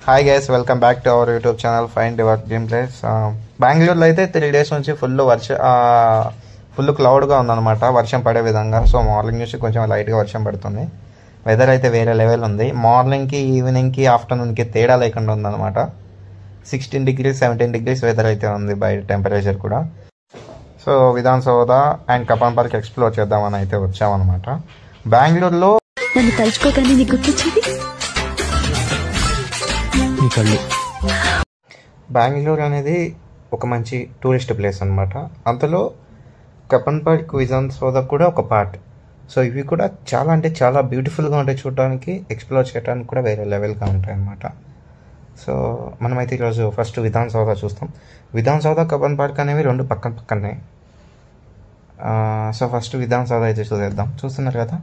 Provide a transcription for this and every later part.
Hi guys, welcome back to our YouTube channel find your dream place. బెంగళూరులో అయితే 3 days నుంచి full క్లౌడ్గా ఉందన్నమాట, వర్షం పడే విధంగా. సో మార్నింగ్ నుంచి కొంచెం లైట్గా వర్షం పడుతుంది. వెదర్ అయితే వేరే లెవెల్ ఉంది. మార్నింగ్కి, ఈవినింగ్కి, ఆఫ్టర్నూన్కి తేడా లేకుండా ఉందన్నమాట. 16 degrees 17 degrees వెదర్ అయితే ఉంది బయట టెంపరేచర్ కూడా. So Vidhan Soudha and Cubbon park explore చేద్దామని అయితే వచ్చామన్నమాట. బెంగళూరులో బెంగళూరు అనేది ఒక మంచి టూరిస్ట్ ప్లేస్ అనమాట. అందులో కపాన్ పార్క్, విధాన్ సౌధ కూడా ఒక పార్ట్. సో ఇవి కూడా చాలా అంటే చాలా బ్యూటిఫుల్గా ఉంటాయి చూడడానికి, ఎక్స్ప్లోర్ చేయడానికి కూడా వేరే లెవెల్గా ఉంటాయి అన్నమాట. సో మనమైతే ఈరోజు ఫస్ట్ విధాన్ సౌధ చూస్తాం. విధాన్ సౌధ, కపాన్ పార్క్ అనేవి 2 పక్కనే. సో ఫస్ట్ విధాన్ సౌధ అయితే చూసేద్దాం. చూస్తున్నారు కదా,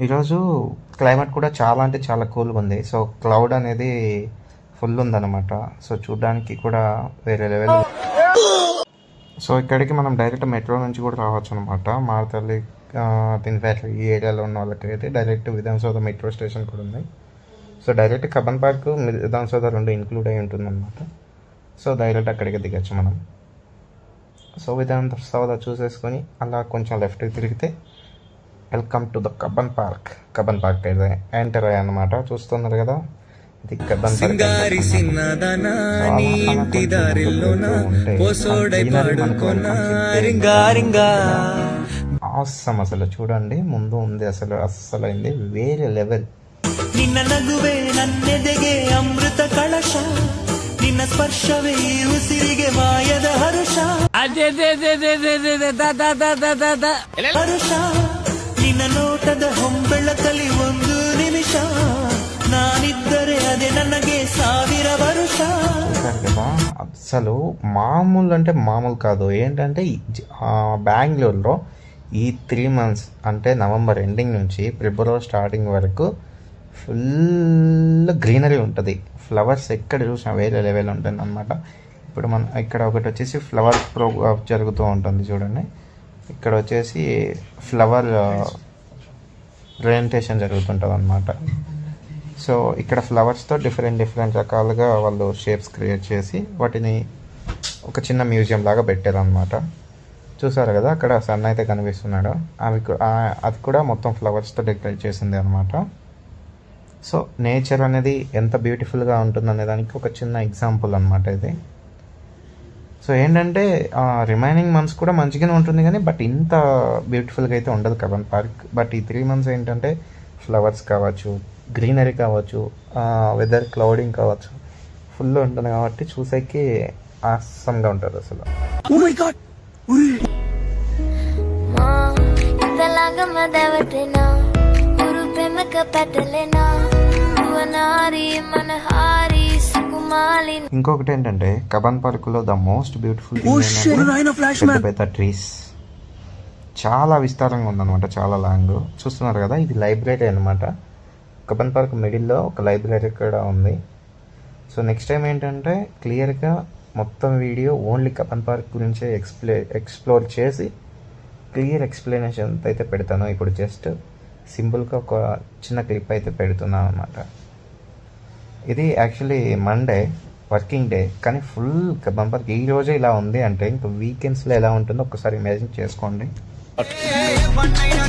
ఈరోజు క్లైమేట్ కూడా చాలా అంటే చాలా కూల్గా ఉంది. సో క్లౌడ్ అనేది ఫుల్ ఉందన్నమాట. సో చూడడానికి కూడా వేరే లెవెల్. సో ఇక్కడికి మనం డైరెక్ట్ మెట్రో నుంచి కూడా రావచ్చు అనమాట. మార్తల్లి, తిన్ఫ్యాక్టరీ ఈ ఏరియాలో ఉన్న వాళ్ళకి అయితే direct Vidhan Soudha metro station కూడా ఉంది. So direct కపాన్ park, Vidhan Soudha 2 include అయి ఉంటుంది అనమాట. సో డైరెక్ట్ అక్కడికి దిగచ్చు మనం. సో విధాన్ సౌధ చూసేసుకొని అలా కొంచెం లెఫ్ట్కి తిరిగితే welcome to the Cubbon park. Cubbon park అయితే ఎంటర్ అయ్యా అనమాట. చూస్తున్నారు కదా, ఇది కపాన్ పార్క్. ఆసమ్ అసలు చూడండి, ముందు ఉంది అసలు అయింది వేరే లెవెల్. నిన్న నగువే నన్నెదెగే అమృత కళశ, నిన్న స్పర్శవే ಉಸಿರಿಗೆ ಮಾಯದ ಹರುಷ, ಹರುಷ ನಿನ್ನ ನೋಟದ ಹೊಂಬೆಳಕಲಿ ಒಂದು ನಿಮಿಷ, నానిద్దరే అదే ನನಗೆ 1000 వరుష. కదా అసలు మామూలు అంటే మామూలు కాదు. ఏంటంటే బెంగళూరులో ఈ 3 months అంటే నవంబర్ ఎండింగ్ నుంచి ఫిబ్రవరి స్టార్టింగ్ వరకు ఫుల్ గ్రీనరీ ఉంటుంది. ఫ్లవర్స్ ఎక్కడ చూసినా వేరే లెవెల్ ఉంటుంది అనమాట. ఇప్పుడు మనం ఇక్కడ ఒకటి వచ్చేసి ఫ్లవర్ ప్రోగ్రామ్ జరుగుతూ ఉంటుంది చూడండి. ఇక్కడ వచ్చేసి ఫ్లవర్ ప్రెజెంటేషన్ జరుగుతుంటుంది అనమాట. సో ఇక్కడ ఫ్లవర్స్తో డిఫరెంట్ రకాలుగా వాళ్ళు షేప్స్ క్రియేట్ చేసి వాటిని ఒక చిన్న మ్యూజియం లాగా పెట్టారనమాట. చూసారు కదా, అక్కడ సన్ అయితే కనిపిస్తున్నాడు. అది కూడా మొత్తం ఫ్లవర్స్తో డెకరేట్ చేసింది అనమాట. సో నేచర్ అనేది ఎంత బ్యూటిఫుల్గా ఉంటుందనే దానికి ఒక చిన్న ఎగ్జాంపుల్ అనమాట ఇది. సో ఏంటంటే రిమైనింగ్ మంత్స్ కూడా మంచిగానే ఉంటుంది కానీ బట్ ఇంత బ్యూటిఫుల్గా అయితే ఉండదు కపాన్ పార్క్. బట్ ఈ 3 months ఏంటంటే ఫ్లవర్స్ కావచ్చు, గ్రీనరీ కావచ్చు, వెదర్ క్లౌడింగ్ కావచ్చు, ఫుల్ ఉంటుంది కాబట్టి చూసేకి ఆసంగా ఉంటుంది అసలు. ఇంకొకటి ఏంటంటే కపాన్ పార్క్ లో ద మోస్ట్ బ్యూటిఫుల్ పెద్ద ట్రీస్, చాలా విస్తారంగా ఉందన్నమాట, చాలా లాంగ్. చూస్తున్నారు కదా, ఇది లైబ్రరీ అనమాట. కపాన్ పార్క్ మిడిల్లో ఒక లైబ్రరీ కూడా ఉంది. సో నెక్స్ట్ టైం ఏంటంటే క్లియర్గా మొత్తం వీడియో ఓన్లీ కపాన్ పార్క్ గురించే ఎక్స్ప్లోర్ చేసి క్లియర్ ఎక్స్ప్లెనేషన్ అయితే పెడతాను. ఇప్పుడు జస్ట్ సింపుల్గా ఒక చిన్న క్లిప్ అయితే పెడుతున్నాను అనమాట. ఇది యాక్చువల్లీ మండే వర్కింగ్ డే, కానీ ఫుల్ కపాన్ పార్క్ ఈ రోజే ఇలా ఉంది అంటే ఇంకా వీకెండ్స్లో ఎలా ఉంటుందో ఒకసారి ఇమాజిన్ చేసుకోండి.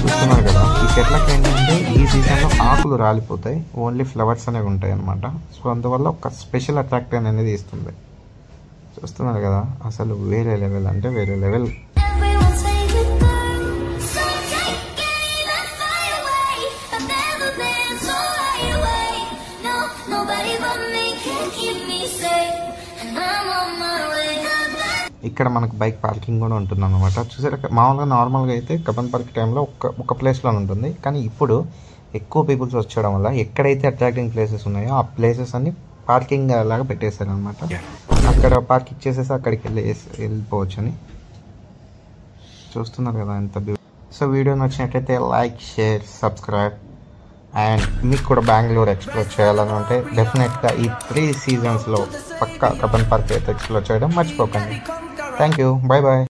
చూస్తున్నారు కదా, ఈ చెట్లకి ఏంటంటే ఈ సీజన్లో ఆకులు రాలిపోతాయి, ఓన్లీ ఫ్లవర్స్ అనేవి ఉంటాయి అనమాట. సో అందువల్ల ఒక స్పెషల్ అట్రాక్షన్ అనేది ఇస్తుంది. చూస్తున్నారు కదా, అసలు వేరే లెవెల్ అంటే వేరే లెవెల్. ఇక్కడ మనకు బైక్ పార్కింగ్ కూడా ఉంటుంది అనమాట. చూసారు, మామూలుగా నార్మల్గా అయితే కపాన్ పార్క్ టైంలో ఒక ప్లేస్లో ఉంటుంది, కానీ ఇప్పుడు ఎక్కువ పీపుల్స్ వచ్చేయడం వల్ల ఎక్కడైతే అట్రాక్టింగ్ ప్లేసెస్ ఉన్నాయో ఆ ప్లేసెస్ అన్ని పార్కింగ్ లాగా పెట్టేశారు అనమాట. అక్కడ పార్కింగ్ చేసేసి అక్కడికి వెళ్ళిపోవచ్చు అని. చూస్తున్నారు కదా ఎంత సో వీడియో నచ్చినట్లయితే లైక్, షేర్, సబ్స్క్రైబ్. అండ్ మీకు కూడా బెంగళూరు ఎక్స్ప్లోర్ చేయాలని ఉంటే డెఫినెట్గా ఈ 3 seasonsలో పక్కా కపాన్ పార్క్ అయితే ఎక్స్ప్లోర్ చేయడం మర్చిపోకండి. Thank you, bye bye.